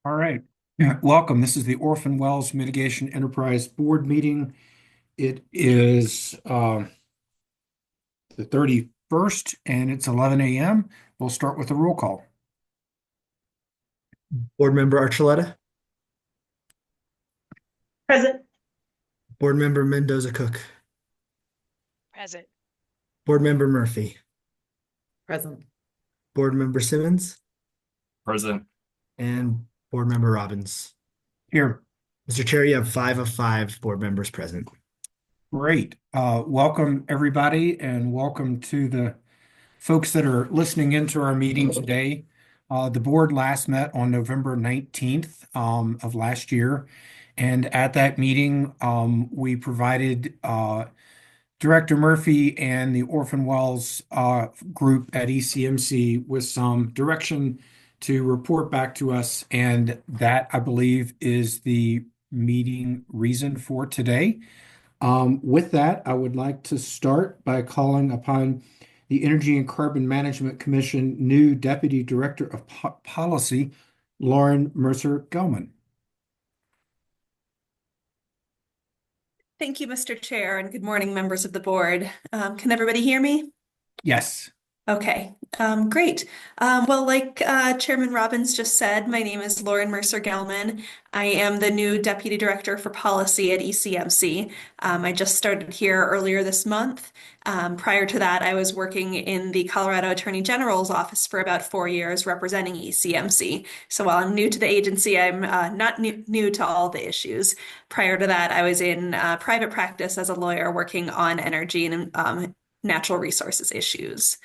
All right. Yeah, welcome. This is the Orphan Wells Mitigation Enterprise Board meeting. It is the 31st and it's 11 a.m. We'll start with a roll call. Board Member Archuleta, Present. Board Member Mendoza Cook, Present. Board Member Murphy, Present. Board Member Simmons, Present. and Board Member Robbins. Here. Mr. Chair, you have 5 of 5 board members present. Great. Welcome, everybody, and welcome to the folks that are listening into our meeting today. The board last met on November 19th of last year. And at that meeting, we provided Director Murphy and the Orphan Wells group at ECMC with some direction to report back to us. And that, I believe, is the meeting reason for today. With that, I would like to start by calling upon the Energy and Carbon Management Commission new Deputy Director of Policy, Lauren Mercer-Gelman. Thank you, Mr. Chair, and good morning, members of the board. Can everybody hear me? Yes. Okay, great. Well, like Chairman Robbins just said, my name is Lauren Mercer-Gelman. I am the new Deputy Director for Policy at ECMC. I just started here earlier this month. Prior to that, I was working in the Colorado Attorney General's office for about 4 years representing ECMC. So while I'm new to the agency, I'm not new to all the issues. Prior to that, I was in private practice as a lawyer working on energy and natural resources issues.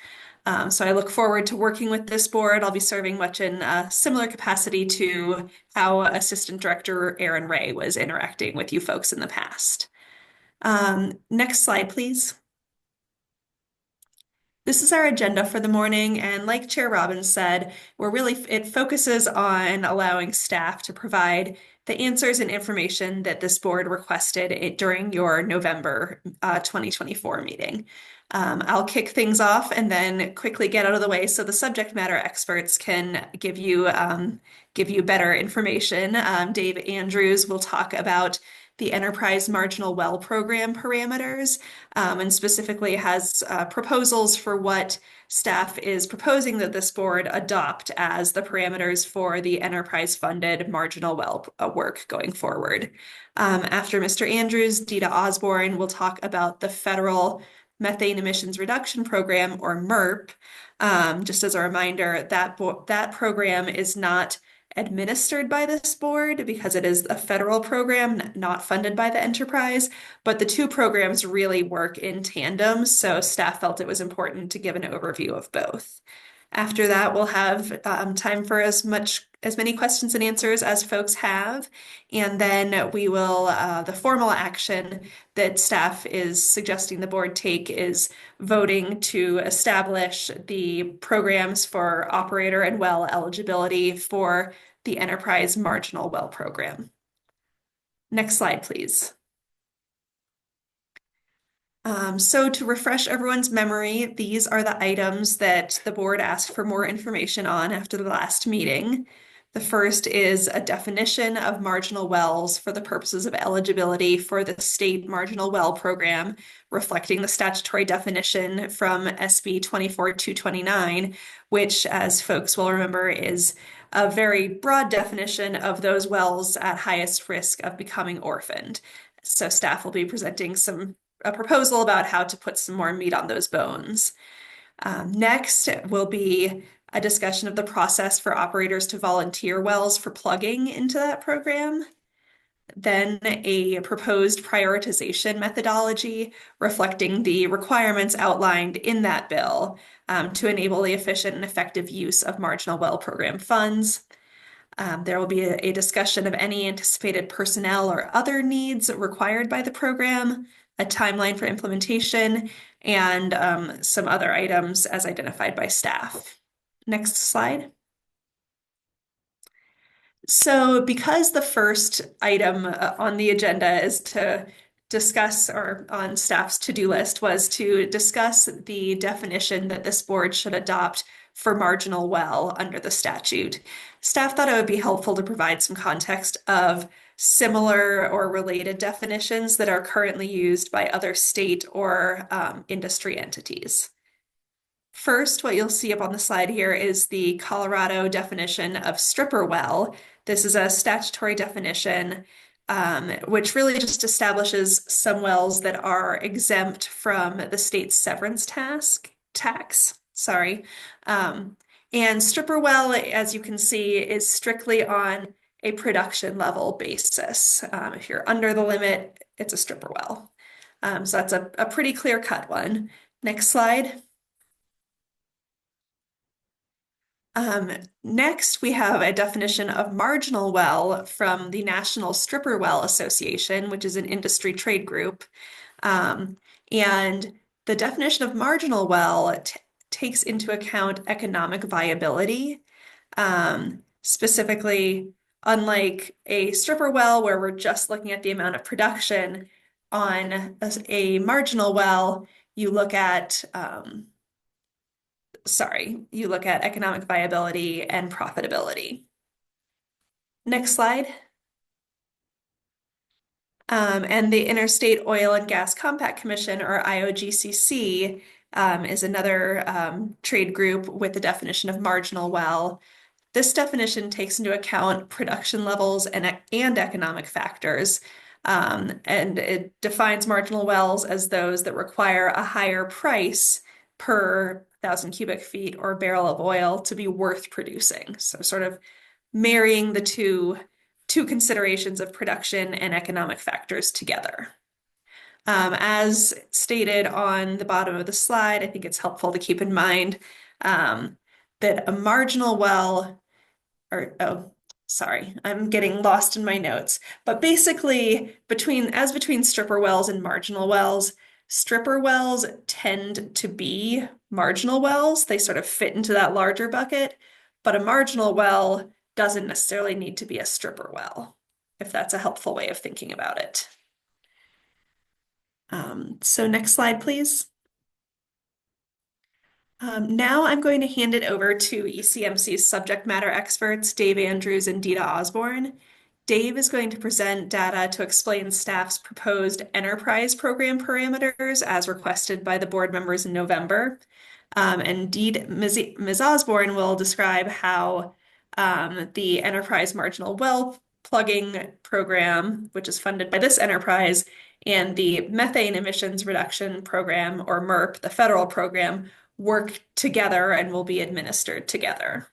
So I look forward to working with this board. I'll be serving much in a similar capacity to how Assistant Director Aaron Ray was interacting with you folks in the past. Next slide, please. This is our agenda for the morning, and like Chair Robbins said, it focuses on allowing staff to provide the answers and information that this board requested during your November 2024 meeting. I'll kick things off and then quickly get out of the way so the subject matter experts can give you better information. Dave Andrews will talk about the Enterprise Marginal Well Program parameters, and specifically has proposals for what staff is proposing that this board adopt as the parameters for the enterprise-funded marginal well work going forward. After Mr. Andrews, Dita Osborne will talk about the Federal Methane Emissions Reduction Program, or MERP. Just as a reminder, that program is not administered by this board because it is a federal program, not funded by the enterprise, but the two programs really work in tandem, so staff felt it was important to give an overview of both. After that, we'll have time for as many questions and answers as folks have, and then we will, the formal action that staff is suggesting the board take is voting to establish the programs for operator and well eligibility for the Enterprise Marginal Well Program. Next slide, please. So to refresh everyone's memory, these are the items that the board asked for more information on after the last meeting. The first is a definition of marginal wells for the purposes of eligibility for the state marginal well program, reflecting the statutory definition from SB 24229, which, as folks will remember, is a very broad definition of those wells at highest risk of becoming orphaned. So staff will be presenting a proposal about how to put some more meat on those bones. Next will be a discussion of the process for operators to volunteer wells for plugging into that program. Then a proposed prioritization methodology reflecting the requirements outlined in that bill to enable the efficient and effective use of marginal well program funds. There will be a discussion of any anticipated personnel or other needs required by the program, a timeline for implementation, and some other items as identified by staff. Next slide. So because the first item on the agenda is to discuss, or on staff's to-do list was to discuss the definition that this board should adopt for marginal well under the statute. Staff thought it would be helpful to provide some context of similar or related definitions that are currently used by other state or industry entities. First, what you'll see up on the slide here is the Colorado definition of stripper well. This is a statutory definition, which really just establishes some wells that are exempt from the state's severance tax. Sorry. And stripper well, as you can see, is strictly on a production level basis. If you're under the limit, it's a stripper well. So that's a pretty clear cut one. Next slide. Next, we have a definition of marginal well from the National Stripper Well Association, which is an industry trade group. And the definition of marginal well takes into account economic viability. Specifically, unlike a stripper well where we're just looking at the amount of production, on a marginal well, you look at economic viability and profitability. Next slide. And the Interstate Oil and Gas Compact Commission, or IOGCC, is another trade group with the definition of marginal well. This definition takes into account production levels and economic factors. And it defines marginal wells as those that require a higher price per 1,000 cubic feet or barrel of oil to be worth producing. So sort of marrying the two considerations of production and economic factors together. As stated on the bottom of the slide, I think it's helpful to keep in mind that a marginal well, I'm getting lost in my notes. But basically, between stripper wells and marginal wells, stripper wells tend to be marginal wells. They sort of fit into that larger bucket, but a marginal well doesn't necessarily need to be a stripper well, if that's a helpful way of thinking about it. So next slide, please. Now I'm going to hand it over to ECMC's subject matter experts, Dave Andrews and Dita Osborne. Dave is going to present data to explain staff's proposed enterprise program parameters as requested by the board members in November. And Ms. Osborne will describe how the enterprise marginal well plugging program, which is funded by this enterprise, and the methane emissions reduction program, or MERP, the federal program, work together and will be administered together.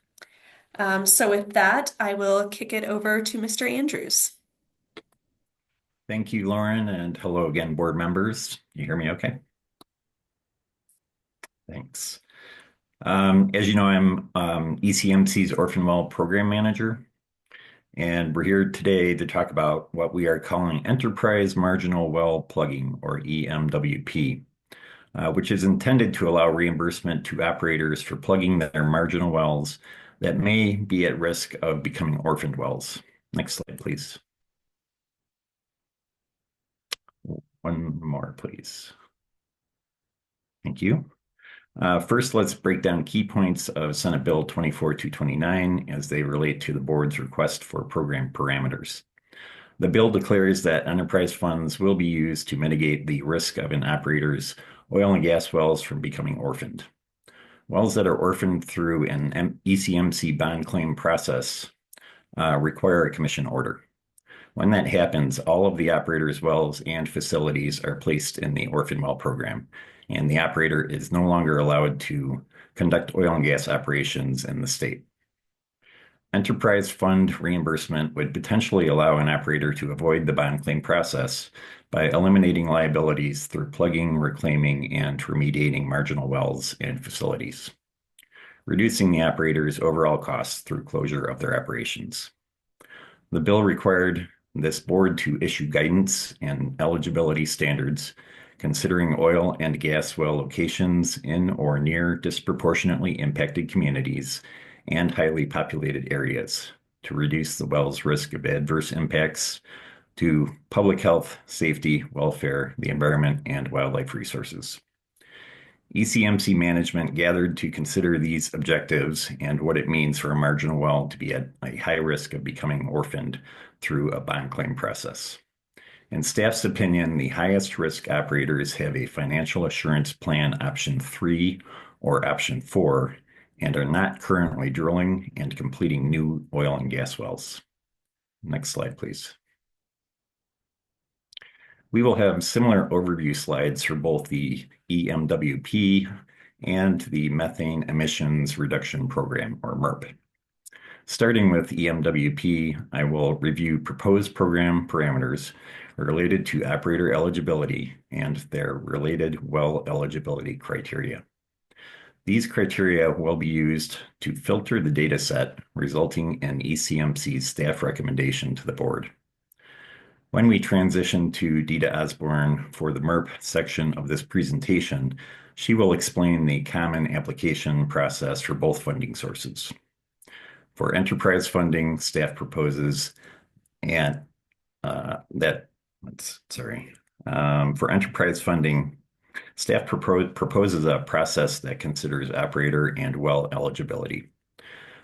So with that, I will kick it over to Mr. Andrews. Thank you, Lauren, and hello again, board members. You hear me okay? Thanks. As you know, I'm ECMC's Orphan Well Program Manager, and we're here today to talk about what we are calling Enterprise Marginal Well Plugging, or EMWP, which is intended to allow reimbursement to operators for plugging their marginal wells that may be at risk of becoming orphaned wells. Next slide, please. One more, please. Thank you. First, let's break down key points of Senate Bill 24-229 as they relate to the board's request for program parameters. The bill declares that enterprise funds will be used to mitigate the risk of an operator's oil and gas wells from becoming orphaned. Wells that are orphaned through an ECMC bond claim process require a commission order. When that happens, all of the operator's wells and facilities are placed in the orphan well program, and the operator is no longer allowed to conduct oil and gas operations in the state. Enterprise fund reimbursement would potentially allow an operator to avoid the bond claim process by eliminating liabilities through plugging, reclaiming, and remediating marginal wells and facilities, reducing the operator's overall costs through closure of their operations. The bill required this board to issue guidance and eligibility standards considering oil and gas well locations in or near disproportionately impacted communities and highly populated areas to reduce the well's risk of adverse impacts to public health, safety, welfare, the environment, and wildlife resources. ECMC management gathered to consider these objectives and what it means for a marginal well to be at a high risk of becoming orphaned through a bond claim process. In staff's opinion, the highest risk operators have a financial assurance plan option 3 or option 4 and are not currently drilling and completing new oil and gas wells. Next slide, please. We will have similar overview slides for both the EMWP and the Methane Emissions Reduction Program, or MERP. Starting with EMWP, I will review proposed program parameters related to operator eligibility and their related well eligibility criteria. These criteria will be used to filter the data set, resulting in ECMC's staff recommendation to the board. When we transition to Dita Osborne for the MERP section of this presentation, she will explain the common application process for both funding sources. For enterprise funding, staff proposes for enterprise funding, staff proposes a process that considers operator and well eligibility.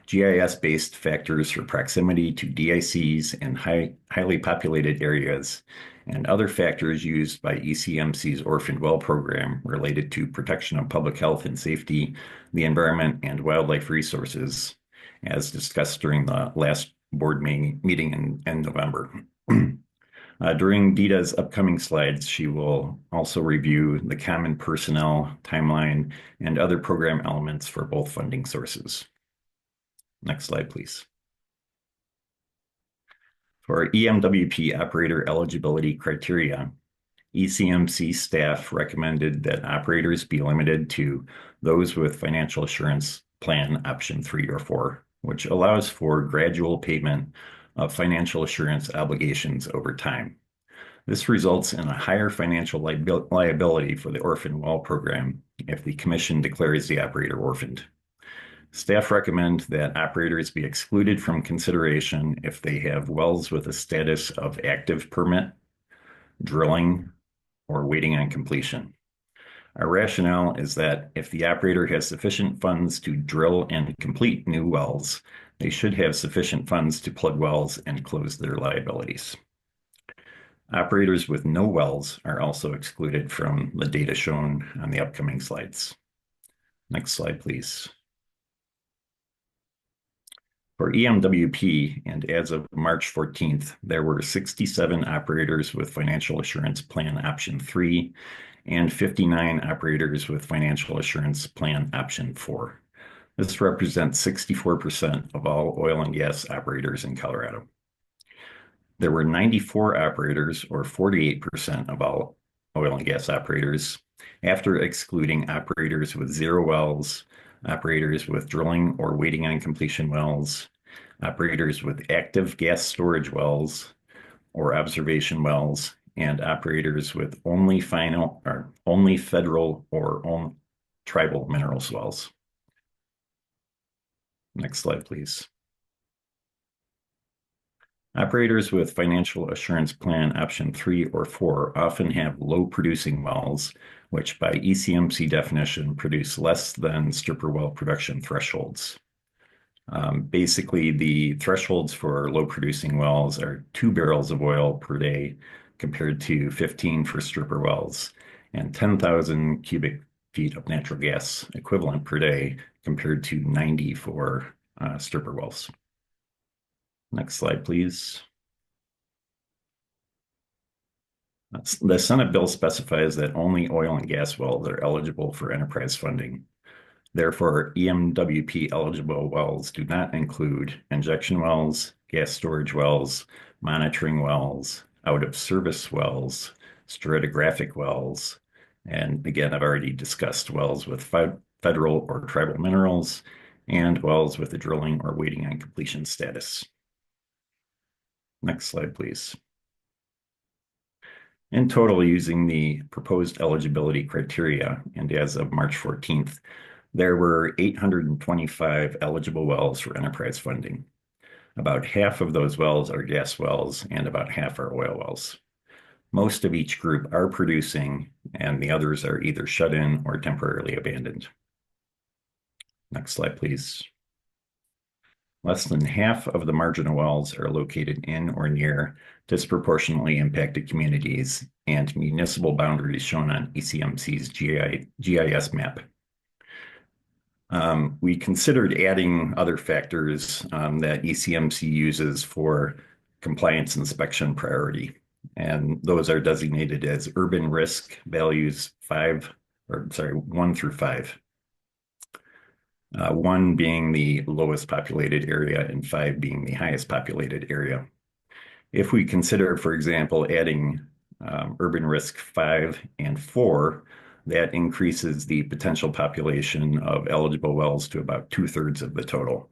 GIS-based factors for proximity to DICs and highly populated areas, and other factors used by ECMC's Orphan Well program related to protection of public health and safety, the environment, and wildlife resources, as discussed during the last board meeting in November. During Dita's upcoming slides, she will also review the common personnel, timeline, and other program elements for both funding sources. Next slide, please. For EMWP operator eligibility criteria, ECMC staff recommended that operators be limited to those with financial assurance plan option 3 or 4, which allows for gradual payment of financial assurance obligations over time. This results in a higher financial liability for the Orphan Well program if the commission declares the operator orphaned. Staff recommend that operators be excluded from consideration if they have wells with a status of active permit, drilling, or waiting on completion. Our rationale is that if the operator has sufficient funds to drill and complete new wells, they should have sufficient funds to plug wells and close their liabilities. Operators with no wells are also excluded from the data shown on the upcoming slides. Next slide, please. For EMWP, and as of March 14th, there were 67 operators with financial assurance plan option 3 and 59 operators with financial assurance plan option 4. This represents 64% of all oil and gas operators in Colorado. There were 94 operators, or 48% of all oil and gas operators, after excluding operators with 0 wells, operators with drilling or waiting on completion wells, operators with active gas storage wells or observation wells, and operators with only federal or only tribal minerals wells. Next slide, please. Operators with financial assurance plan option 3 or 4 often have low producing wells, which by ECMC definition produce less than stripper well production thresholds. Basically, the thresholds for low producing wells are 2 barrels of oil per day compared to 15 for stripper wells and 10,000 cubic feet of natural gas equivalent per day compared to 90 for stripper wells. Next slide, please. The Senate bill specifies that only oil and gas wells are eligible for enterprise funding. Therefore, EMWP eligible wells do not include injection wells, gas storage wells, monitoring wells, out of service wells, stratigraphic wells, and again, I've already discussed wells with federal or tribal minerals and wells with a drilling or waiting on completion status. Next slide, please. In total, using the proposed eligibility criteria, and as of March 14th, there were 825 eligible wells for enterprise funding. About half of those wells are gas wells and about half are oil wells. Most of each group are producing, and the others are either shut in or temporarily abandoned. Next slide, please. Less than half of the marginal wells are located in or near disproportionately impacted communities and municipal boundaries shown on ECMC's GIS map. We considered adding other factors that ECMC uses for compliance inspection priority, and those are designated as urban risk values 1 through 5. 1 being the lowest populated area and 5 being the highest populated area. If we consider, for example, adding urban risk 5 and 4, that increases the potential population of eligible wells to about 2/3 of the total.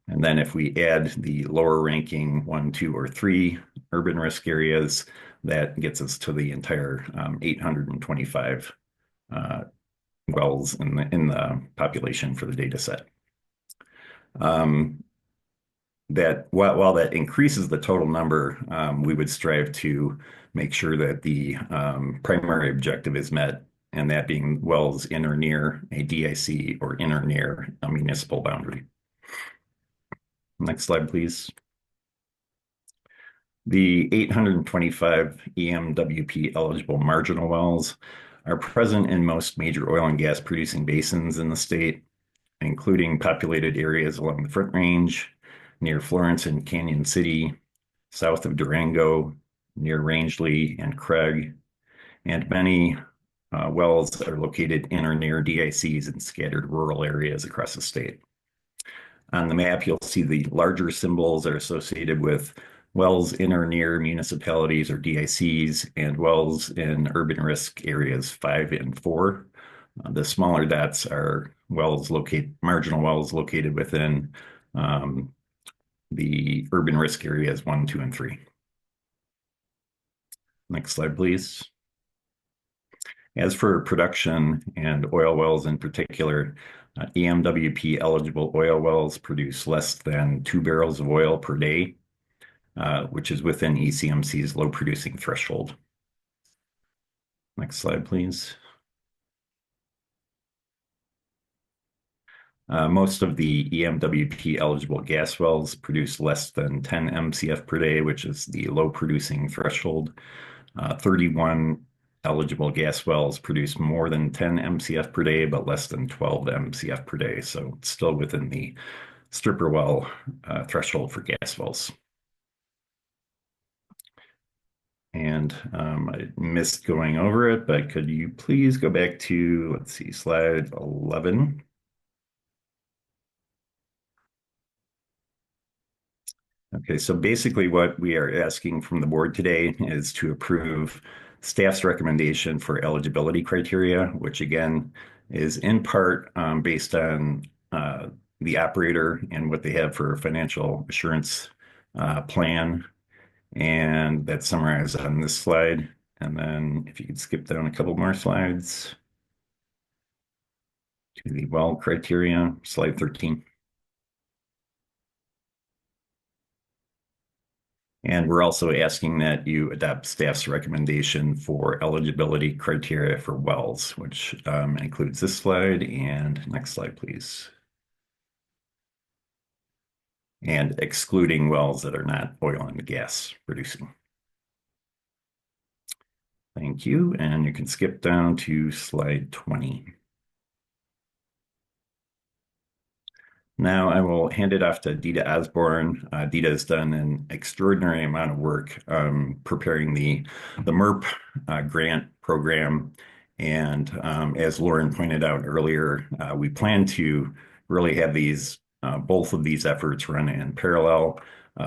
And then if we add the lower ranking 1, 2, or 3 urban risk areas, that gets us to the entire 825 wells in the population for the data set. That while that increases the total number, we would strive to make sure that the primary objective is met, and that being wells in or near a DIC or in or near a municipal boundary. Next slide, please. The 825 EMWP eligible marginal wells are present in most major oil and gas producing basins in the state, including populated areas along the Front Range, near Florence and Canyon City, south of Durango, near Rangeley and Craig, and many wells are located in or near DICs in scattered rural areas across the state. On the map, you'll see the larger symbols are associated with wells in or near municipalities or DICs, and wells in urban risk areas 5 and 4. The smaller dots are marginal wells located within the urban risk areas 1, 2, and 3. Next slide, please. As for production and oil wells in particular, EMWP eligible oil wells produce less than 2 barrels of oil per day, which is within ECMC's low producing threshold. Next slide, please. Most of the EMWP eligible gas wells produce less than 10 MCF per day, which is the low producing threshold. 31 eligible gas wells produce more than 10 MCF per day, but less than 12 MCF per day. So it's still within the stripper well threshold for gas wells. And I missed going over it, but could you please go back to, let's see, slide 11. Okay, so basically what we are asking from the board today is to approve staff's recommendation for eligibility criteria, which again is in part based on the operator and what they have for a financial assurance plan. And that's summarized on this slide. And then if you could skip down a couple more slides to the well criteria, slide 13. And we're also asking that you adopt staff's recommendation for eligibility criteria for wells, which includes this slide and next slide, please. And excluding wells that are not oil and gas producing. Thank you. And you can skip down to slide 20. Now I will hand it off to Dita Osborne. Dita has done an extraordinary amount of work preparing the MERP grant program. And as Lauren pointed out earlier, we plan to really have both of these efforts run in parallel.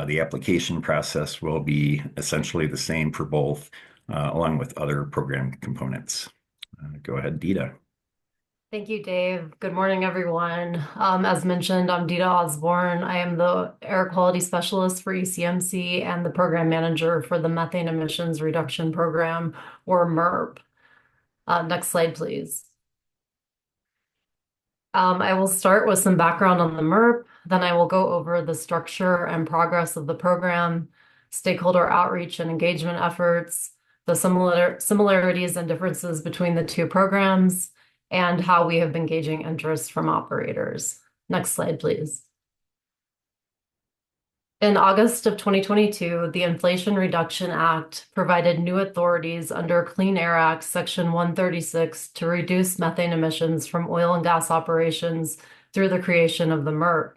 The application process will be essentially the same for both, along with other program components. Go ahead, Dita. Thank you, Dave. Good morning, everyone. As mentioned, I'm Dita Osborne. I am the air quality specialist for ECMC and the program manager for the Methane Emissions Reduction Program, or MERP. Next slide, please. I will start with some background on the MERP, then I will go over the structure and progress of the program, stakeholder outreach and engagement efforts, the similarities and differences between the two programs, and how we have been gauging interest from operators. Next slide, please. In August of 2022, the Inflation Reduction Act provided new authorities under Clean Air Act Section 136 to reduce methane emissions from oil and gas operations through the creation of the MERP.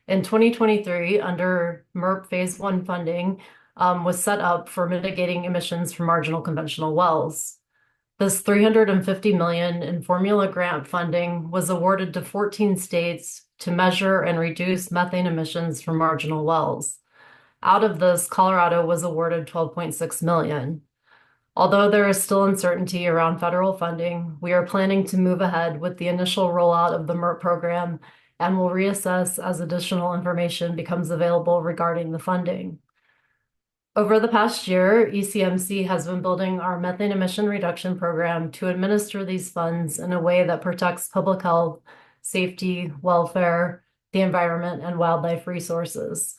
In 2023, under MERP Phase 1 funding was set up for mitigating emissions from marginal conventional wells. This $350 million in formula grant funding was awarded to 14 states to measure and reduce methane emissions from marginal wells. Out of this, Colorado was awarded $12.6 million. Although there is still uncertainty around federal funding, we are planning to move ahead with the initial rollout of the MERP program and will reassess as additional information becomes available regarding the funding. Over the past year, ECMC has been building our methane emission reduction program to administer these funds in a way that protects public health, safety, welfare, the environment, and wildlife resources.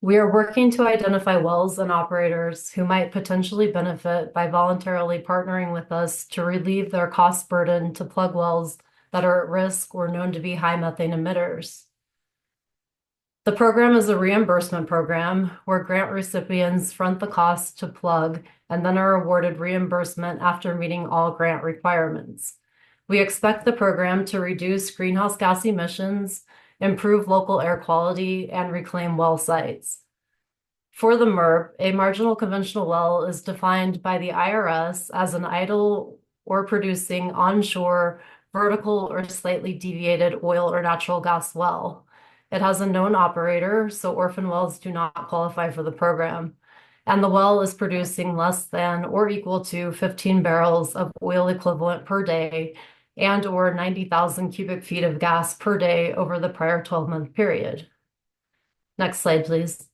We are working to identify wells and operators who might potentially benefit by voluntarily partnering with us to relieve their cost burden to plug wells that are at risk or known to be high methane emitters. The program is a reimbursement program where grant recipients front the cost to plug and then are awarded reimbursement after meeting all grant requirements. We expect the program to reduce greenhouse gas emissions, improve local air quality, and reclaim well sites. For the MERP, a marginal conventional well is defined by the IRS as an idle or producing onshore, vertical, or slightly deviated oil or natural gas well. It has a known operator, so orphan wells do not qualify for the program. And the well is producing less than or equal to 15 barrels of oil equivalent per day and or 90,000 cubic feet of gas per day over the prior 12-month period. Next slide, please.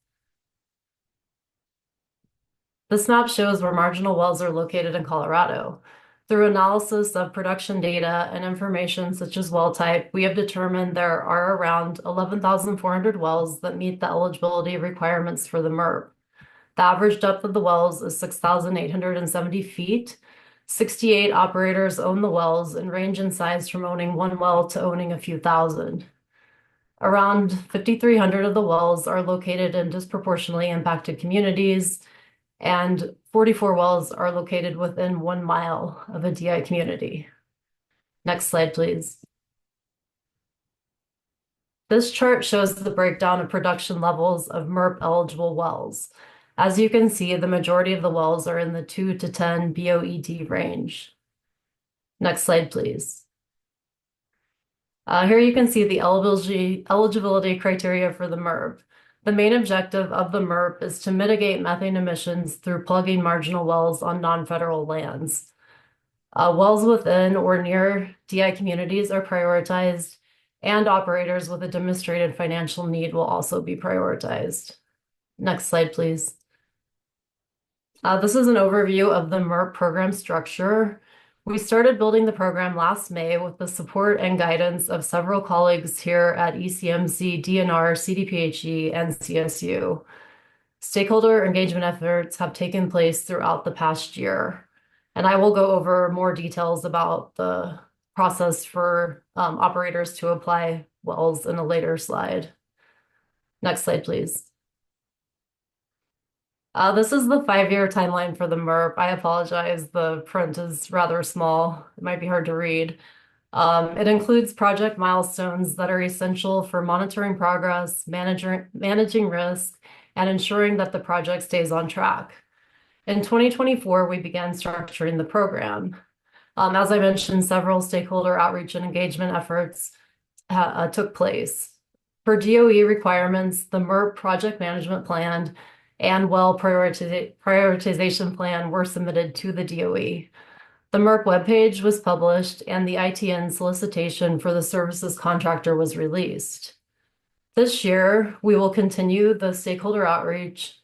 This map shows where marginal wells are located in Colorado. Through analysis of production data and information such as well type, we have determined there are around 11,400 wells that meet the eligibility requirements for the MERP. The average depth of the wells is 6,870 feet. 68 operators own the wells and range in size from owning one well to owning a few thousand. Around 5,300 of the wells are located in disproportionately impacted communities, and 44 wells are located within 1 mile of a DI community. Next slide, please. This chart shows the breakdown of production levels of MERP eligible wells. As you can see, the majority of the wells are in the 2 to 10 BOED range. Next slide, please. Here you can see the eligibility criteria for the MERP. The main objective of the MERP is to mitigate methane emissions through plugging marginal wells on non-federal lands. Wells within or near DI communities are prioritized, and operators with a demonstrated financial need will also be prioritized. Next slide, please. This is an overview of the MERP program structure. We started building the program last May with the support and guidance of several colleagues here at ECMC, DNR, CDPHE, and CSU. Stakeholder engagement efforts have taken place throughout the past year, and I will go over more details about the process for operators to apply wells in a later slide. Next slide, please. This is the 5-year timeline for the MERP. I apologize, the print is rather small. It might be hard to read. It includes project milestones that are essential for monitoring progress, managing risk, and ensuring that the project stays on track. In 2024, we began structuring the program. As I mentioned, several stakeholder outreach and engagement efforts took place. For DOE requirements, the MERP project management plan and well prioritization plan were submitted to the DOE. The MERP webpage was published and the ITN solicitation for the services contractor was released. This year, we will continue the stakeholder outreach,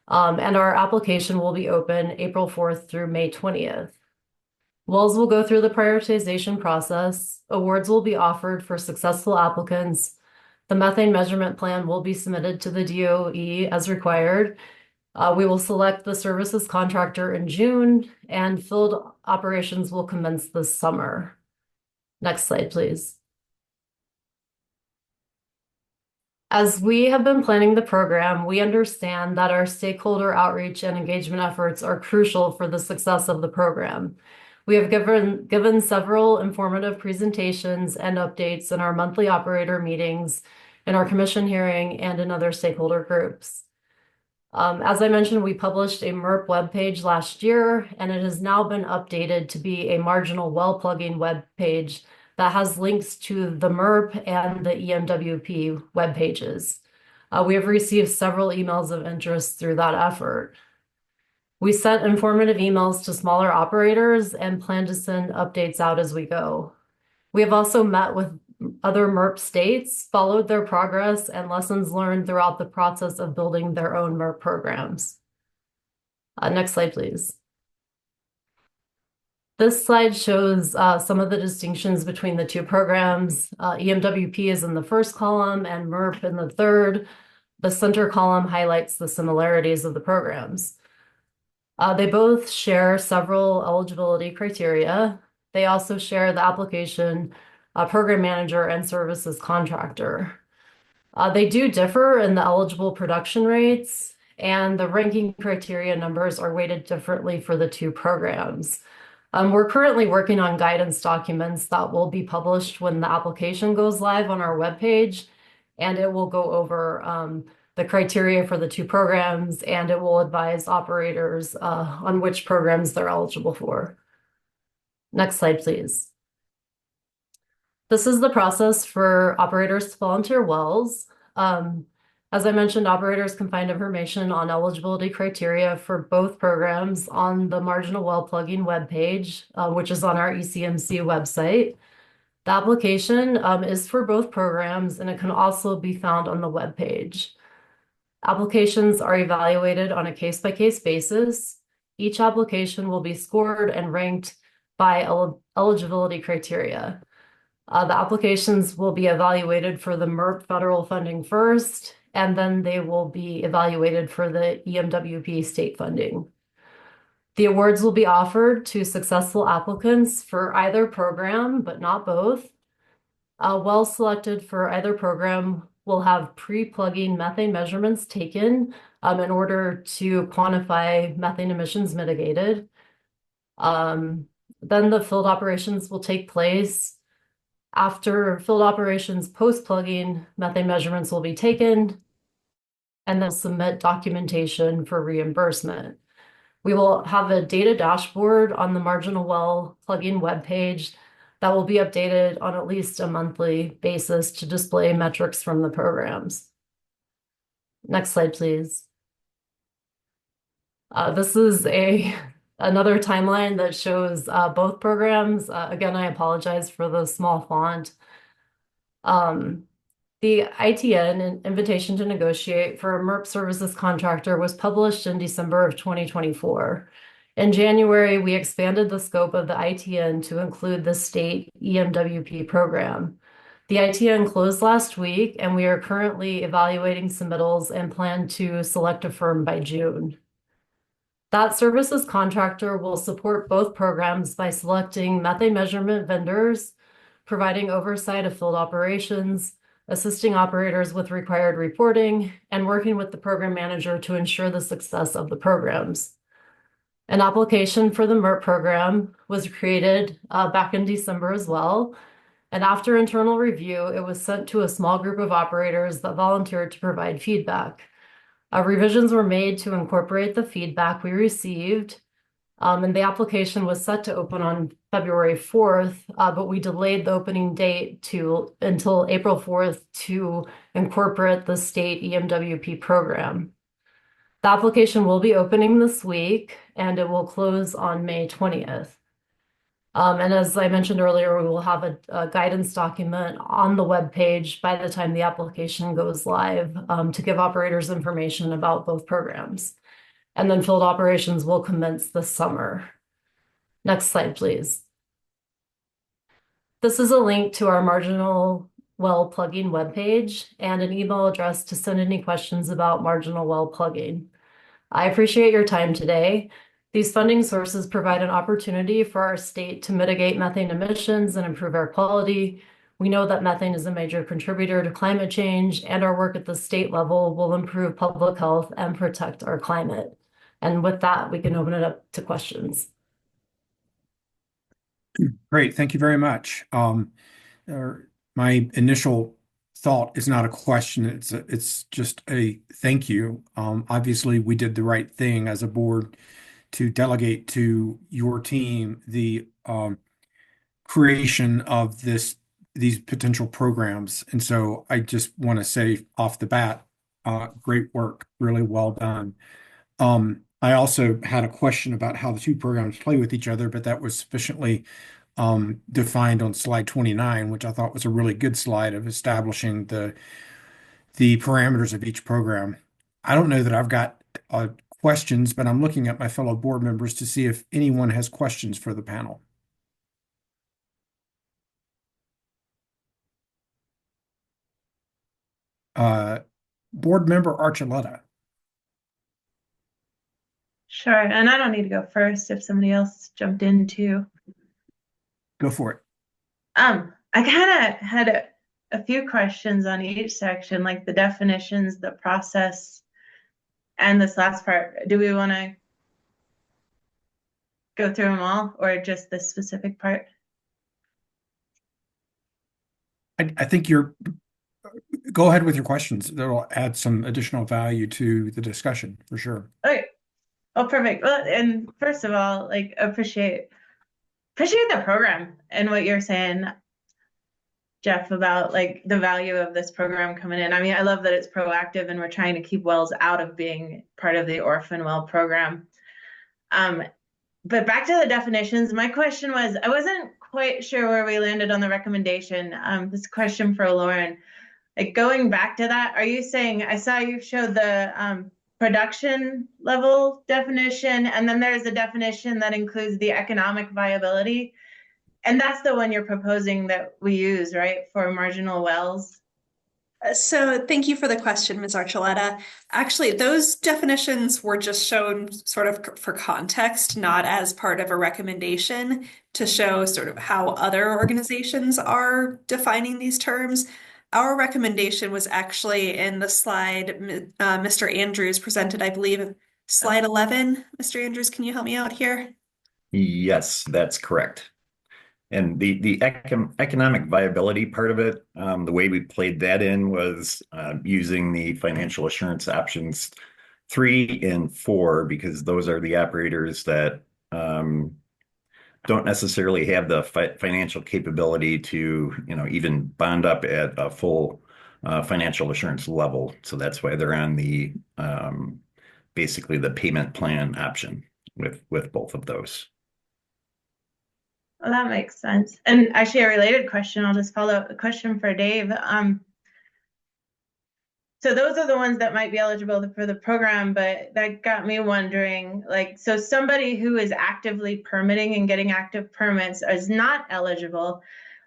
and our application will be open April 4th through May 20th. Wells will go through the prioritization process. Awards will be offered for successful applicants. The methane measurement plan will be submitted to the DOE as required, We will select the services contractor in June, and field operations will commence this summer. Next slide, please. As we have been planning the program, we understand that our stakeholder outreach and engagement efforts are crucial for the success of the program. We have given several informative presentations and updates in our monthly operator meetings, in our commission hearing, and in other stakeholder groups. As I mentioned, we published a MERP webpage last year, and it has now been updated to be a marginal well plugging webpage that has links to the MERP and the EMWP web pages. We have received several emails of interest through that effort. We sent informative emails to smaller operators and plan to send updates out as we go. We have also met with other MERP states, followed their progress and lessons learned throughout the process of building their own MERP programs. Next slide, please. This slide shows some of the distinctions between the two programs. EMWP is in the first column and MERP in the third. The center column highlights the similarities of the programs. They both share several eligibility criteria. They also share the application, program manager, and services contractor. They do differ in the eligible production rates, and the ranking criteria numbers are weighted differently for the two programs. We're currently working on guidance documents that will be published when the application goes live on our webpage, and it will go over the criteria for the two programs, and it will advise operators on which programs they're eligible for. Next slide, please. This is the process for operators to volunteer wells. As I mentioned, operators can find information on eligibility criteria for both programs on the marginal well plugging webpage, which is on our ECMC website. The application is for both programs, and it can also be found on the webpage. Applications are evaluated on a case-by-case basis. Each application will be scored and ranked by eligibility criteria. The applications will be evaluated for the MERP federal funding first, and then they will be evaluated for the EMWP state funding. The awards will be offered to successful applicants for either program, but not both. Wells selected for either program will have pre-plugging methane measurements taken in order to quantify methane emissions mitigated. Then the field operations will take place. After field operations post-plugging, methane measurements will be taken, and they'll submit documentation for reimbursement. We will have a data dashboard on the marginal well plugging webpage that will be updated on at least a monthly basis to display metrics from the programs. Next slide, please. This is another timeline that shows both programs. Again, I apologize for the small font. The ITN, Invitation to Negotiate for a MERP Services Contractor, was published in December of 2024. In January, we expanded the scope of the ITN to include the state EMWP program. The ITN closed last week, and we are currently evaluating submittals and plan to select a firm by June. That services contractor will support both programs by selecting methane measurement vendors, providing oversight of field operations, assisting operators with required reporting, and working with the program manager to ensure the success of the programs. An application for the MERP program was created back in December as well, and after internal review, it was sent to a small group of operators that volunteered to provide feedback. Revisions were made to incorporate the feedback we received, and the application was set to open on February 4th, but we delayed the opening date until April 4th to incorporate the state EMWP program. The application will be opening this week, and it will close on May 20th. And as I mentioned earlier, we will have a guidance document on the webpage by the time the application goes live to give operators information about both programs. And then field operations will commence this summer. Next slide, please. This is a link to our marginal well plugging webpage and an email address to send any questions about marginal well plugging. I appreciate your time today. These funding sources provide an opportunity for our state to mitigate methane emissions and improve air quality. We know that methane is a major contributor to climate change, and our work at the state level will improve public health and protect our climate. And with that, we can open it up to questions. Great, thank you very much. My initial thought is not a question, it's just a thank you. Obviously, we did the right thing as a board to delegate to your team the creation of these potential programs. And so I just want to say off the bat, great work, really well done. I also had a question about how the two programs play with each other, but that was sufficiently defined on slide 29, which I thought was a really good slide of establishing the parameters of each program. I don't know that I've got questions, but I'm looking at my fellow board members to see if anyone has questions for the panel. Board member Archuleta, Sure. And I don't need to go first if somebody else jumped in too. go for it. I kind of had a few questions on each section, like the definitions, the process, and this last part. Do we want to go through them all or just this specific part? I think go ahead with your questions. That'll add some additional value to the discussion for sure. Okay. Oh, perfect. Well, and first of all, like appreciate the program and what you're saying, Jeff, about like the value of this program coming in. I mean, I love that it's proactive and we're trying to keep wells out of being part of the Orphan Well program. But back to the definitions, my question was, I wasn't quite sure where we landed on the recommendation. This question for Lauren, like going back to that, are you saying, I saw you showed the production level definition, and then there's a definition that includes the economic viability. And that's the one you're proposing that we use, right, for marginal wells? So thank you for the question, Ms. Archuleta. Actually, those definitions were just shown sort of for context, not as part of a recommendation to show sort of how other organizations are defining these terms. Our recommendation was actually in the slide Mr. Andrews presented, I believe, slide 11. Mr. Andrews, can you help me out here? Yes, that's correct. And the economic viability part of it, the way we played that in was using the financial assurance options 3 and 4, because those are the operators that don't necessarily have the financial capability to, even bond up at a full financial assurance level. So that's why they're on the basically the payment plan option with both of those. Well, that makes sense. And actually, a related question, I'll just follow up a question for Dave. So those are the ones that might be eligible for the program, but that got me wondering, like, so somebody who is actively permitting and getting active permits is not eligible,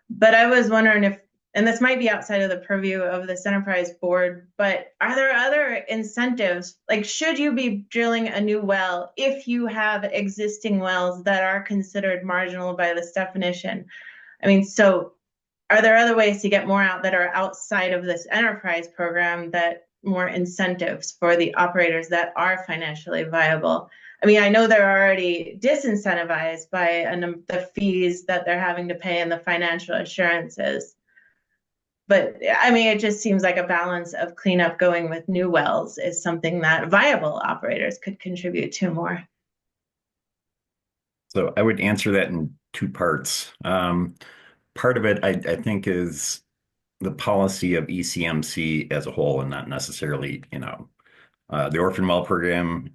but I was wondering if, and this might be outside of the purview of this enterprise board, but are there other incentives? Like, should you be drilling a new well if you have existing wells that are considered marginal by this definition? I mean, so are there other ways to get more out that are outside of this enterprise program, that more incentives for the operators that are financially viable? I mean, I know they're already disincentivized by the fees that they're having to pay and the financial assurances. But I mean, it just seems like a balance of cleanup going with new wells is something that viable operators could contribute to more. So I would answer that in two parts. Part of it, I think, is the policy of ECMC as a whole, and not necessarily, the Orphan Well program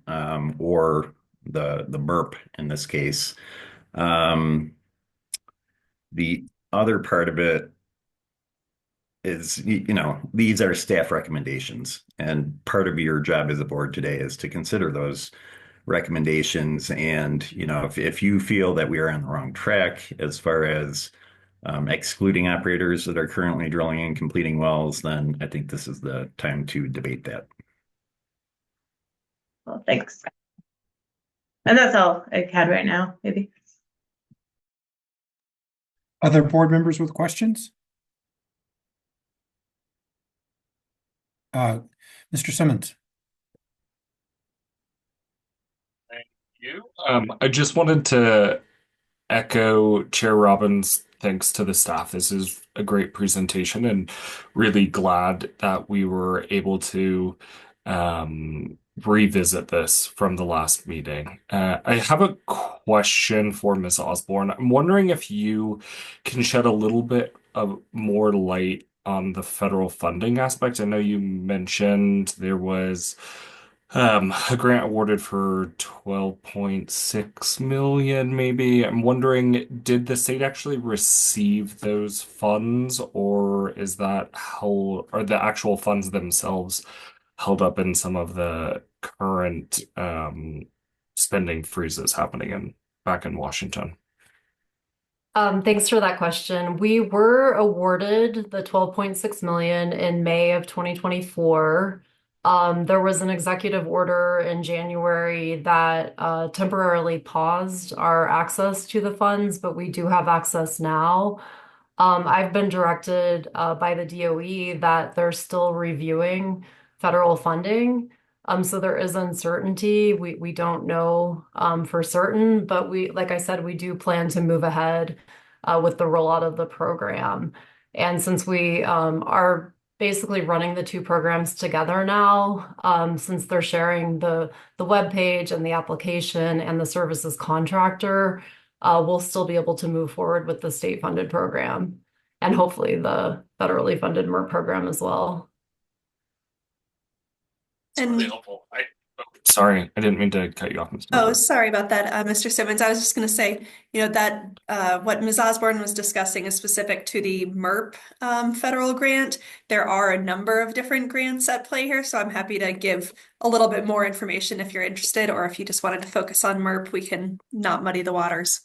or the MERP in this case. The other part of it is, these are staff recommendations, and part of your job as a board today is to consider those recommendations. And, if you feel that we are on the wrong track as far as excluding operators that are currently drilling and completing wells, then I think this is the time to debate that. Well, thanks. And that's all I had right now, maybe. Other board members with questions? Mr. Simmons. You. I just wanted to echo Chair Robbins' thanks to the staff. This is a great presentation and really glad that we were able to revisit this from the last meeting. I have a question for Ms. Osborne. I'm wondering if you can shed a little bit of more light on the federal funding aspect. I know you mentioned there was a grant awarded for 12.6 million, maybe. I'm wondering, did the state actually receive those funds, or is that how, are the actual funds themselves held up in some of the current spending freezes happening in back in Washington? Thanks for that question. We were awarded the 12.6 million in May of 2024. There was an executive order in January that temporarily paused our access to the funds, but we do have access now. I've been directed by the DOE that they're still reviewing federal funding. So there is uncertainty. We don't know for certain, but we, like I said, we do plan to move ahead with the rollout of the program. And since we are basically running the two programs together now, since they're sharing the web page and the application and the services contractor, we'll still be able to move forward with the state-funded program and hopefully the federally funded MERP program as well. It's really helpful. Sorry, I didn't mean to cut you off, Ms. Oh, Miller. sorry about that, Mr. Simmons. I was just going to say, that what Ms. Osborne was discussing is specific to the MERP federal grant. There are a number of different grants at play here, so I'm happy to give a little bit more information if you're interested, or if you just wanted to focus on MERP, we can not muddy the waters.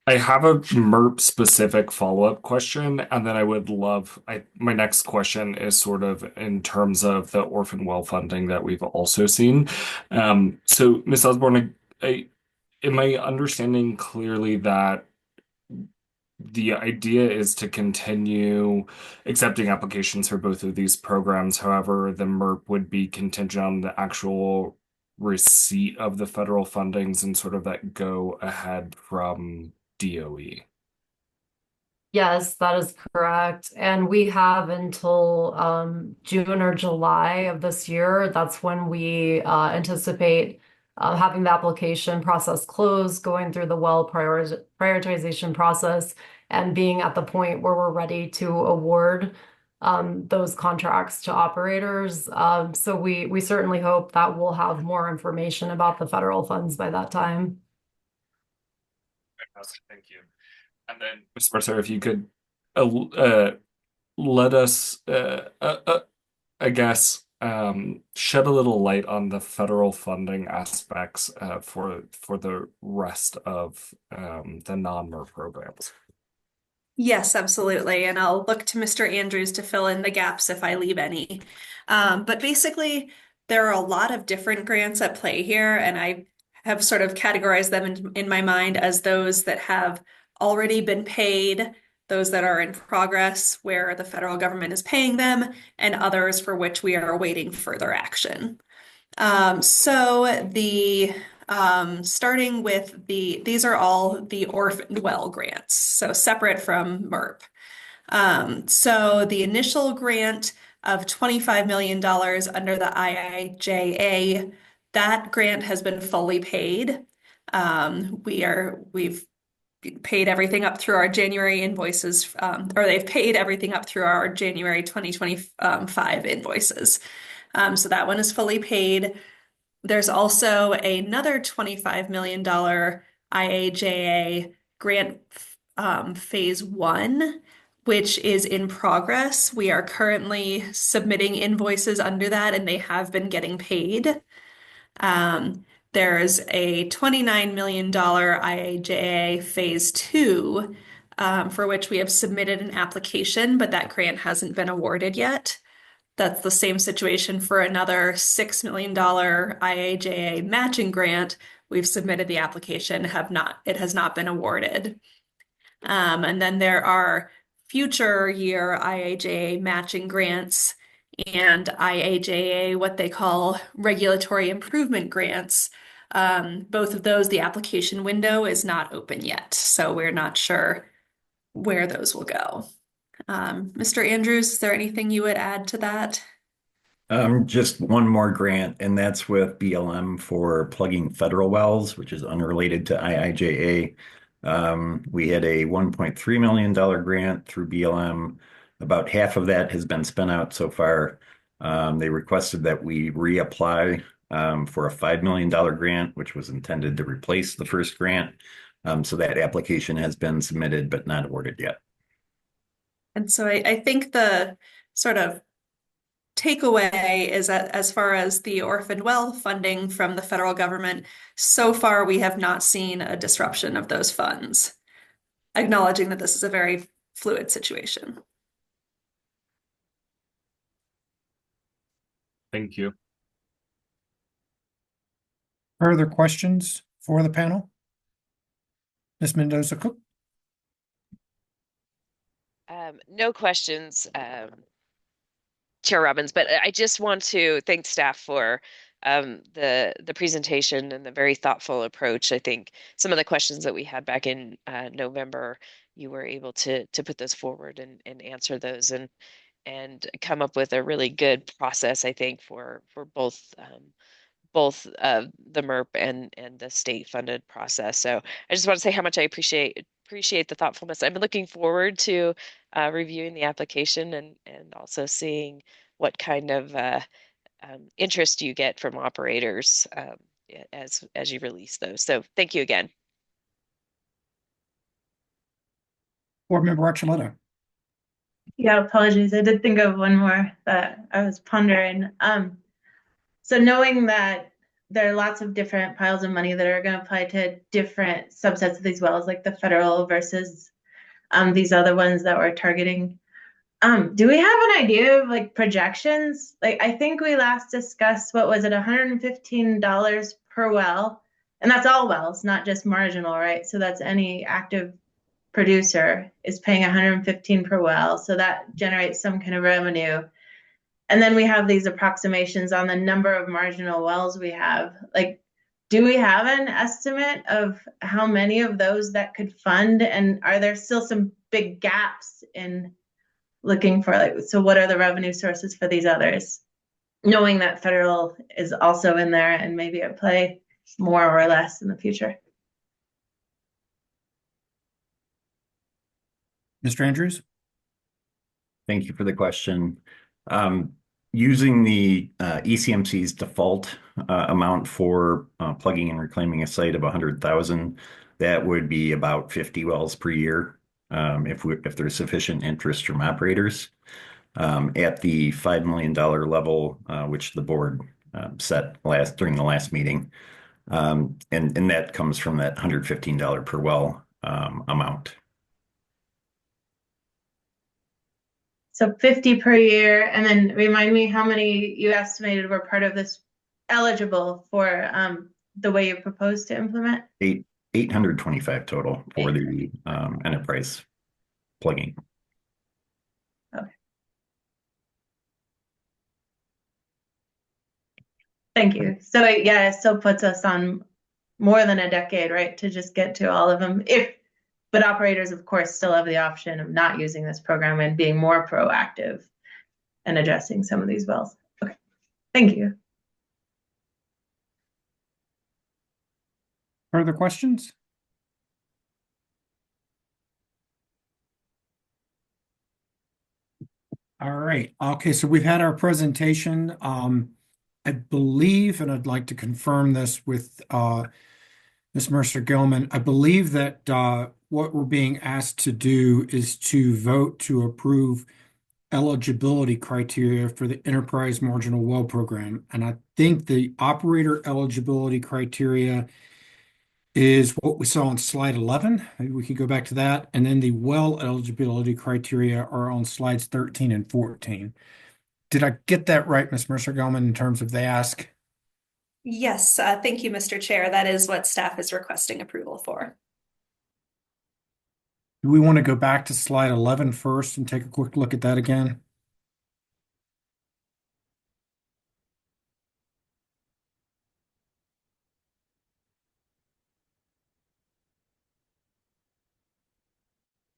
I have a MERP specific follow-up question, and then I would love, my next question is sort of in terms of the orphan well funding that we've also seen. So Ms. Osborne, am I understanding clearly that the idea is to continue accepting applications for both of these programs? However, the MERP would be contingent on the actual receipt of the federal fundings and sort of that go ahead from DOE. Yes, that is correct. And we have until June or July of this year. That's when we anticipate having the application process closed, going through the well prioritization process, and being at the point where we're ready to award those contracts to operators. So we certainly hope that we'll have more information about the federal funds by that time. Thank you. And then, Ms. Mercer, if you could let us, I guess, shed a little light on the federal funding aspects for the rest of the non-MERP programs. Yes, absolutely. And I'll look to Mr. Andrews to fill in the gaps if I leave any. But basically, there are a lot of different grants at play here, and I have sort of categorized them in my mind as those that have already been paid, those that are in progress where the federal government is paying them, and others for which we are awaiting further action. So the starting with these are all the orphan well grants, so separate from MERP. So the initial grant of $25 million under the IIJA, that grant has been fully paid. We've paid everything up through our January invoices, or they've paid everything up through our January 2025 invoices. So that one is fully paid. There's also another $25 million IIJA grant phase one, which is in progress. We are currently submitting invoices under that, and they have been getting paid. There's a $29 million IIJA phase two, for which we have submitted an application, but that grant hasn't been awarded yet. That's the same situation for another $6 million IAJA matching grant. We've submitted the application, it has not been awarded. And then there are future year IAJA matching grants and IAJA, what they call regulatory improvement grants. Both of those, the application window is not open yet, so we're not sure where those will go. Mr. Andrews, is there anything you would add to that? Just one more grant, and that's with BLM for plugging federal wells, which is unrelated to IIJA. We had a $1.3 million grant through BLM. About half of that has been spent out so far. They requested that we reapply for a $5 million grant, which was intended to replace the first grant. So that application has been submitted but not awarded yet. And so I think the sort of takeaway is that as far as the orphan well funding from the federal government, so far we have not seen a disruption of those funds, acknowledging that this is a very fluid situation. Thank you. Further questions for the panel? Ms. Mendoza Cook? No questions, Chair Robbins, but I just want to thank staff for the presentation and the very thoughtful approach. I think some of the questions that we had back in November, you were able to put those forward and answer those and come up with a really good process, I think, for both the MERP and the state funded process. So I just want to say how much I appreciate the thoughtfulness. I'm looking forward to reviewing the application and also seeing what kind of interest you get from operators as you release those. So thank you again. Board Member Archuleta? Yeah, apologies. I did think of one more that I was pondering. So knowing that there are lots of different piles of money that are going to apply to different subsets of these wells, like the federal versus these other ones that we're targeting. Do we have an idea of like projections? Like I think we last discussed, what was it, $115 per well? And that's all wells, not just marginal, right? So that's any active producer is paying 115 per well. So that generates some kind of revenue. And then we have these approximations on the number of marginal wells we have. Like, do we have an estimate of how many of those that could fund? And are there still some big gaps in looking for, like, so what are the revenue sources for these others? Knowing that federal is also in there and maybe at play more or less in the future. Mr. Andrews? Thank you for the question. Using the ECMC's default amount for plugging and reclaiming a site of 100,000, that would be about 50 wells per year if there's sufficient interest from operators. At the $5 million level, which the board set during the last meeting, and that comes from that $115 per well amount. So 50 per year, and then remind me how many you estimated were part of this eligible for the way you propose to implement? 825 total for the enterprise plugging. Okay. Thank you. So yeah, it still puts us on more than a decade, right, to just get to all of them. But operators, of course, still have the option of not using this program and being more proactive and addressing some of these wells. Okay, thank you. Further questions? All right. Okay, so we've had our presentation. I believe, and I'd like to confirm this with Ms. Mercer-Gilman, I believe that what we're being asked to do is to vote to approve eligibility criteria for the Enterprise Marginal Well Program. And I think the operator eligibility criteria is what we saw on slide 11. Maybe we could go back to that. And then the well eligibility criteria are on slides 13 and 14. Did I get that right, Ms. Mercer-Gelman, in terms of the ask? Yes, thank you, Mr. Chair. That is what staff is requesting approval for. Do we want to go back to slide 11 first and take a quick look at that again?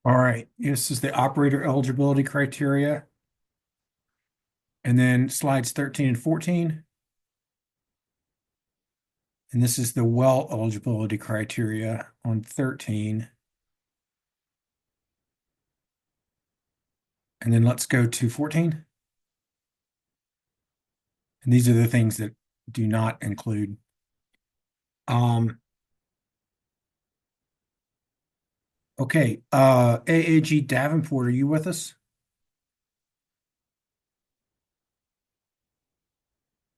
All right, this is the operator eligibility criteria. And then slides 13 and 14. And this is the well eligibility criteria on 13. And then let's go to 14. And these are the things that do not include. Okay, AAG Davenport, are you with us?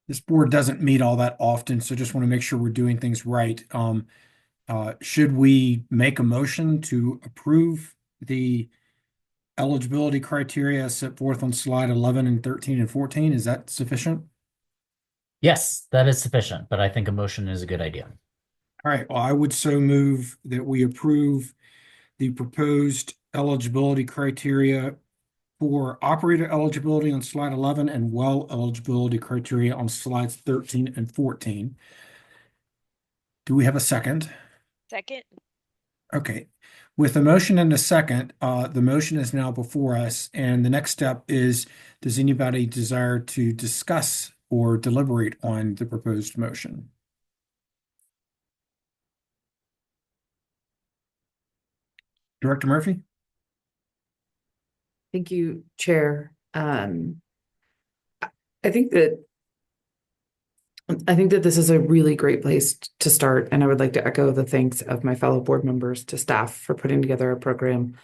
This board doesn't meet all that often, so just want to make sure we're doing things right. Should we make a motion to approve the eligibility criteria set forth on slide 11 and 13 and 14? Is that sufficient? Yes, that is sufficient, but I think a motion is a good idea. All right, well, I would so move that we approve the proposed eligibility criteria for operator eligibility on slide 11 and well eligibility criteria on slides 13 and 14. Do we have a second? Second. Okay. With a motion and a second, the motion is now before us, and the next step is, does anybody desire to discuss or deliberate on the proposed motion? Director Murphy? Thank you, Chair. I think that this is a really great place to start, and I would like to echo the thanks of my fellow board members to staff for putting together a program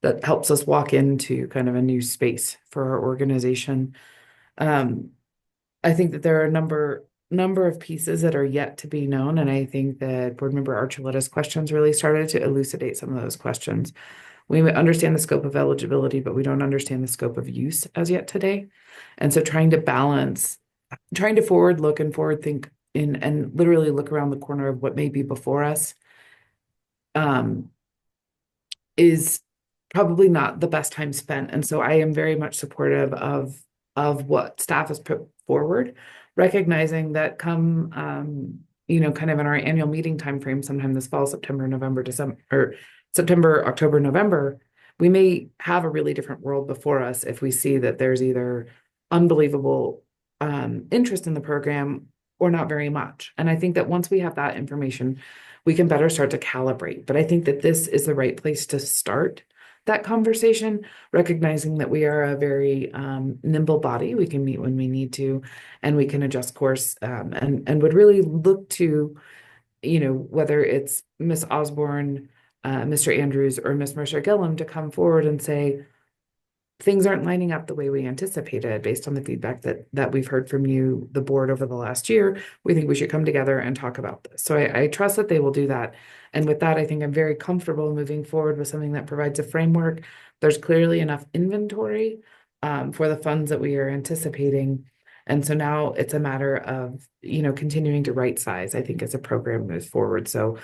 that helps us walk into kind of a new space for our organization. I think that there are a number of pieces that are yet to be known, and I think that Board Member Archuleta's questions really started to elucidate some of those questions. We understand the scope of eligibility, but we don't understand the scope of use as yet today. And so trying to forward look and forward think in and literally look around the corner of what may be before us is probably not the best time spent. And so I am very much supportive of what staff has put forward, recognizing that come kind of in our annual meeting timeframe, sometime this fall, September, November, December, or September, October, November, we may have a really different world before us if we see that there's either unbelievable interest in the program or not very much. And I think that once we have that information, we can better start to calibrate. But I think that this is the right place to start that conversation, recognizing that we are a very nimble body. We can meet when we need to, and we can adjust course and would really look to, whether it's Miss Osborne, Mr. Andrews, or Miss Mercer-Gillum to come forward and say, things aren't lining up the way we anticipated based on the feedback that we've heard from you, the board, over the last year. We think we should come together and talk about this. So I trust that they will do that. And with that, I think I'm very comfortable moving forward with something that provides a framework. There's clearly enough inventory for the funds that we are anticipating. And so now it's a matter of, continuing to right size, I think, as a program moves forward. So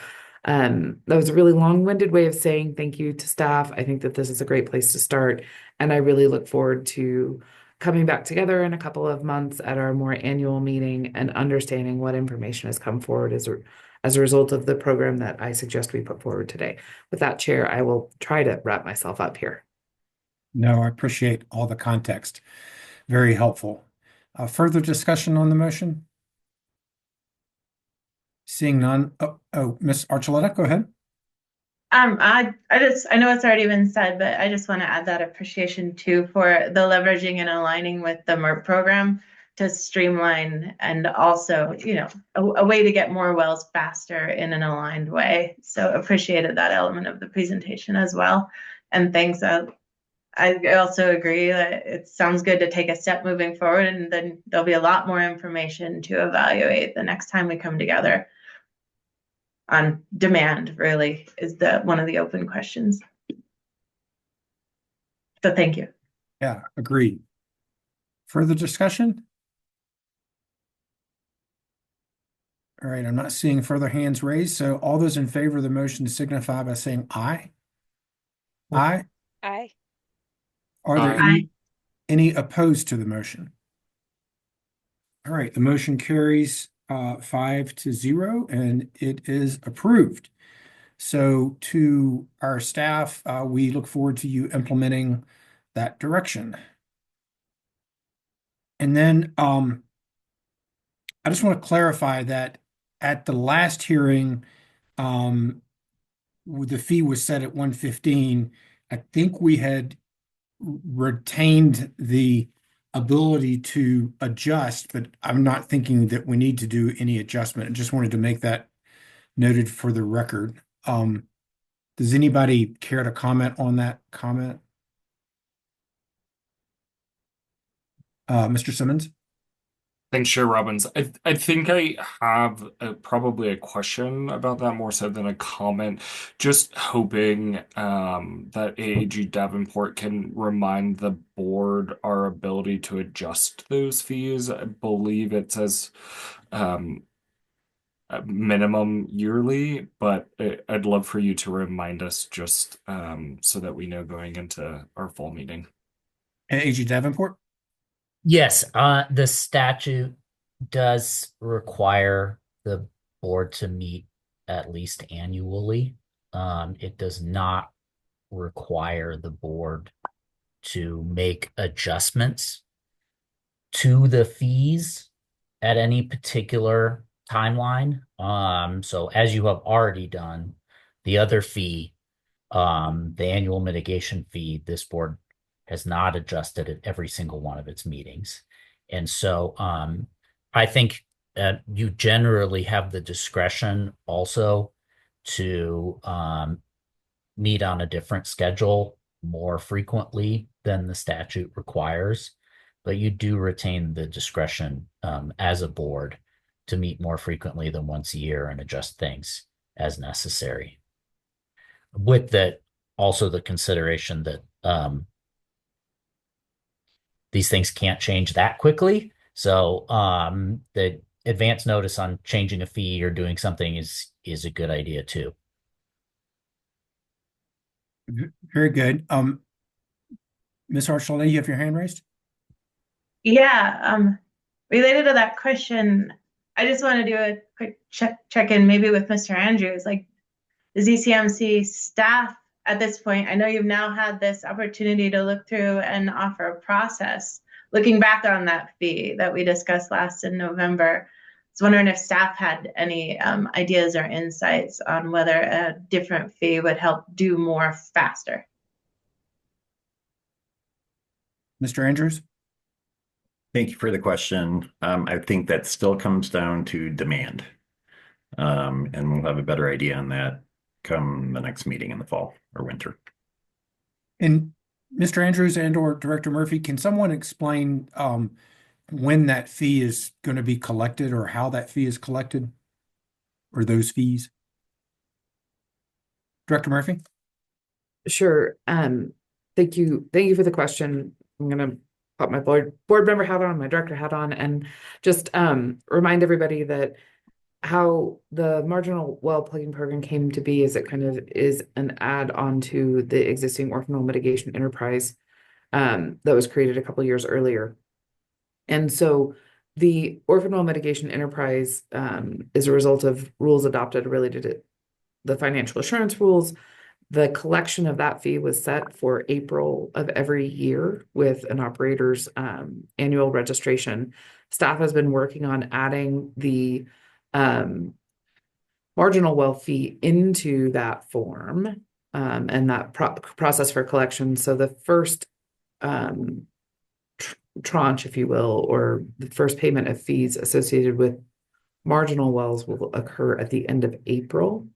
that was a really long-winded way of saying thank you to staff. I think that this is a great place to start. And I really look forward to coming back together in a couple of months at our more annual meeting and understanding what information has come forward as a result of the program that I suggest we put forward today. With that, Chair, I will try to wrap myself up here. No, I appreciate all the context. Very helpful. Further discussion on the motion? Seeing none. Oh, Ms. Archuleta, go ahead. I know it's already been said, but I just want to add that appreciation too for the leveraging and aligning with the MERP program to streamline and also, a way to get more wells faster in an aligned way. So appreciated that element of the presentation as well. And thanks. I also agree that it sounds good to take a step moving forward, and then there'll be a lot more information to evaluate the next time we come together. On demand, really, is one of the open questions. So thank you. Yeah, agreed. Further discussion? All right, I'm not seeing further hands raised, so all those in favor of the motion signify by saying aye. Aye. Aye. Are there Aye. any opposed to the motion? All right, the motion carries 5-0, and it is approved. So to our staff, we look forward to you implementing that direction. And then I just want to clarify that at the last hearing, the fee was set at 115. I think we had retained the ability to adjust, but I'm not thinking that we need to do any adjustment. I just wanted to make that noted for the record. Does anybody care to comment on that comment? Mr. Simmons? Thanks, Chair Robbins. I think I have probably a question about that more so than a comment. Just hoping that AAG Davenport can remind the board our ability to adjust those fees. I believe it says a minimum yearly, but I'd love for you to remind us just so that we know going into our fall meeting. AG Davenport? Yes, the statute does require the board to meet at least annually. It does not require the board to make adjustments to the fees at any particular timeline. So as you have already done, the other fee, the annual mitigation fee, this board has not adjusted at every single one of its meetings. And so I think you generally have the discretion also to meet on a different schedule more frequently than the statute requires, but you do retain the discretion as a board to meet more frequently than once a year and adjust things as necessary. With that, also the consideration that these things can't change that quickly. So the advance notice on changing a fee or doing something is a good idea too. Very good. Ms. Archuleta, you have your hand raised? Yeah, related to that question, I just want to do a quick check-in maybe with Mr. Andrews, like the ZCMC staff at this point. I know you've now had this opportunity to look through and offer a process. Looking back on that fee that we discussed last in November, I was wondering if staff had any ideas or insights on whether a different fee would help do more faster. Mr. Andrews? Thank you for the question. I think that still comes down to demand. And we'll have a better idea on that come the next meeting in the fall or winter. And Mr. Andrews and or Director Murphy, can someone explain when that fee is going to be collected or how that fee is collected or those fees? Director Murphy? Sure. Thank you. Thank you for the question. I'm gonna put my board member hat on, my director hat on, and just remind everybody that how the marginal well plugging program came to be is it kind of is an add-on to the existing orphan well mitigation enterprise that was created a couple years earlier. And so the orphan well mitigation enterprise is a result of rules adopted related to the financial assurance rules. The collection of that fee was set for April of every year with an operator's annual registration. Staff has been working on adding the marginal well fee into that form and that process for collection. So the first tranche, if you will, or the first payment of fees associated with marginal wells will occur at the end of April.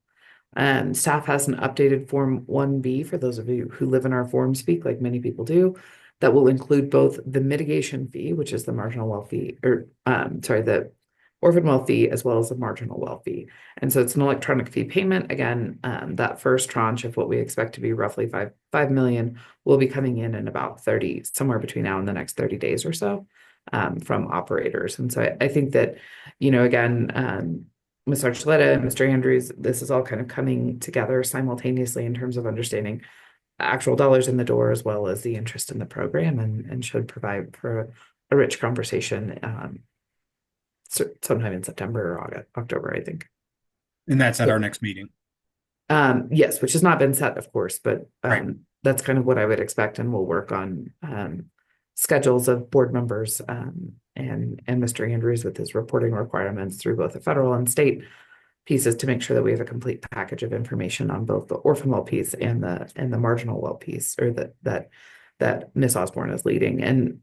Staff has an updated Form 1B for those of you who live in our form speak, like many people do, that will include both the mitigation fee, which is the marginal well fee, or the orphan well fee, as well as the marginal well fee. And so it's an electronic fee payment. Again, that first tranche of what we expect to be roughly 5 million will be coming in about 30, somewhere between now and the next 30 days or so. from operators. And so I think that, again, Ms. Archuleta and Mr. Andrews, this is all kind of coming together simultaneously in terms of understanding actual dollars in the door as well as the interest in the program, and should provide for a rich conversation sometime in September or October, I think. And that's at our next meeting. Yes, which has not been set, of course, but Right. that's kind of what I would expect, and we'll work on schedules of board members and Mr. Andrews with his reporting requirements through both the federal and state pieces to make sure that we have a complete package of information on both the orphan well piece and the marginal well piece, or that Miss Osborne is leading. And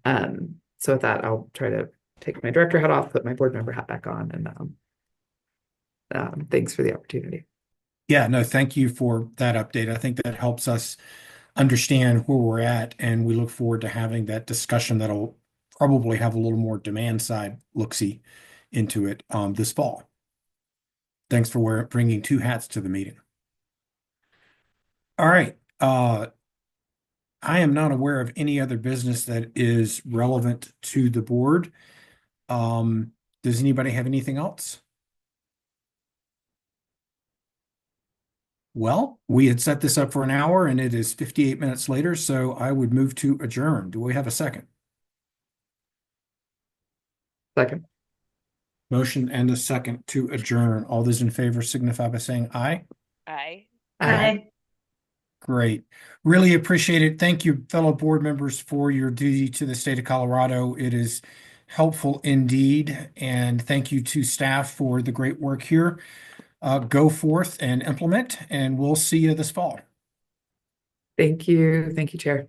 so with that, I'll try to take my director hat off, put my board member hat back on, and thanks for the opportunity. Yeah, no, thank you for that update. I think that helps us understand where we're at, and we look forward to having that discussion that'll probably have a little more demand side look-see into it this fall. Thanks for bringing two hats to the meeting. All right. I am not aware of any other business that is relevant to the board. Does anybody have anything else? Well, we had set this up for an hour and it is 58 minutes later, so I would move to adjourn. Do we have a second? Second. Motion and a second to adjourn. All those in favor signify by saying aye. Aye. Aye. Great. Really appreciate it. Thank you, fellow board members, for your duty to the state of Colorado. It is helpful indeed. And thank you to staff for the great work here. Go forth and implement, and we'll see you this fall. Thank you. Thank you, Chair.